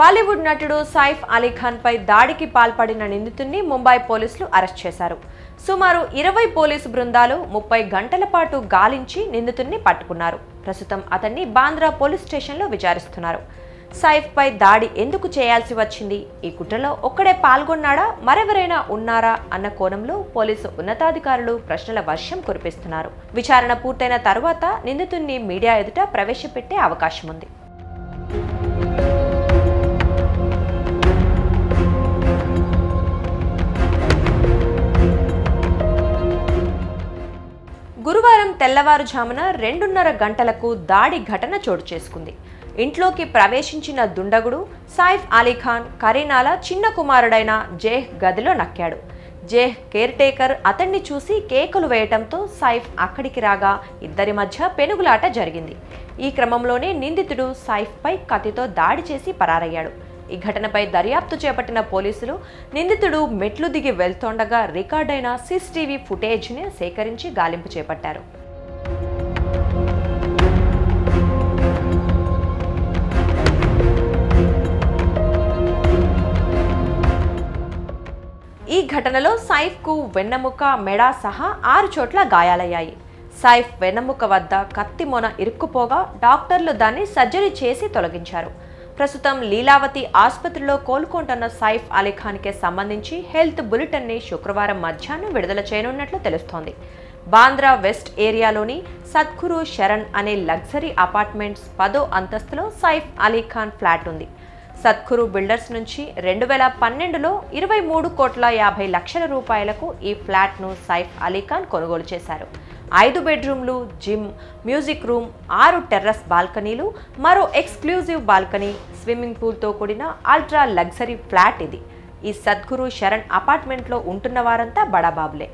బాలీవుడ్ నటుడు సైఫ్ అలీ ఖాన్ పై దాడికి పాల్పడిన నిందితుడిని ముంబై పోలీసులు అరెస్ట్ చేశారు. సుమారు 20 పోలీసు బృందాలు 30 గంటల పాటు గాలించి నిందితుడిని పట్టుకున్నారు. ప్రస్తుతం అతన్ని బాంద్రా పోలీస్ స్టేషన్లో విచారిస్తున్నారు. సైఫ్ పై దాడి ఎందుకు చేయాల్సి వచ్చింది, ఈ కుట్రలో ఒక్కడే పాల్గొన్నాడా, మరెవరైనా ఉన్నారా అన్న కోణంలో పోలీసు ఉన్నతాధికారులు ప్రశ్నల వర్షం కురిపిస్తున్నారు. విచారణ పూర్తయిన తరువాత నిందితుడిని మీడియా ఎదుట ప్రవేశపెట్టే అవకాశం ఉంది. గురువారం తెల్లవారుజామున 2:30 గంటలకు దాడి ఘటన చోటు చేసుకుంది. ఇంట్లోకి ప్రవేశించిన దుండగుడు సైఫ్ అలీ ఖాన్ కరీనాల చిన్న కుమారుడైన జేహ్ గదిలో నక్కాడు. జేహ్ కేర్ టేకర్ అతన్ని చూసి కేకలు వేయటంతో సైఫ్ అక్కడికి రాగా ఇద్దరి మధ్య పెనుగులాట జరిగింది. ఈ క్రమంలోనే నిందితుడు సైఫ్ పై కత్తితో దాడి చేసి పరారయ్యాడు. ఈ ఘటనపై దర్యాప్తు చేపట్టిన పోలీసులు నిందితుడు మెట్లు దిగి వెళ్తుండగా రికార్డైన సీసీటీవీ ఫుటేజ్ని సేకరించి గాలింపు చేపట్టారు. ఈ ఘటనలో సైఫ్కు వెన్నెముక, మెడ సహా 6 చోట్ల గాయాలయ్యాయి. సైఫ్ వెన్నెముక వద్ద కత్తి మొన ఇరుక్కుపోగా డాక్టర్లు దాన్ని సర్జరీ చేసి తొలగించారు. ప్రస్తుతం లీలావతి ఆసుపత్రిలో కోలుకుంటున్న సైఫ్ అలీ ఖాన్కి సంబంధించి హెల్త్ బులెటిన్ని శుక్రవారం మధ్యాహ్నం విడుదల చేయనున్నట్లు తెలుస్తోంది. బాంద్రా వెస్ట్ ఏరియాలోని సద్గురు శరణ్ అనే లగ్జరీ అపార్ట్మెంట్స్ 10వ అంతస్తులో సైఫ్ అలీ ఖాన్ ఫ్లాట్ ఉంది. సద్గురు బిల్డర్స్ నుంచి 2012లో 23,50,00,000 రూపాయలకు ఈ ఫ్లాట్ను సైఫ్ అలీ ఖాన్ కొనుగోలు చేశారు. 5 బెడ్రూమ్లు, జిమ్, మ్యూజిక్ రూమ్, 6 టెర్రస్ బాల్కనీలు, మరో ఎక్స్క్లూజివ్ బాల్కనీ, స్విమ్మింగ్ పూల్తో కూడిన అల్ట్రా లగ్జరీ ఫ్లాట్ ఇది. ఈ సద్గురు శరణ్ అపార్ట్మెంట్లో ఉంటున్న వారంతా బడాబాబులే.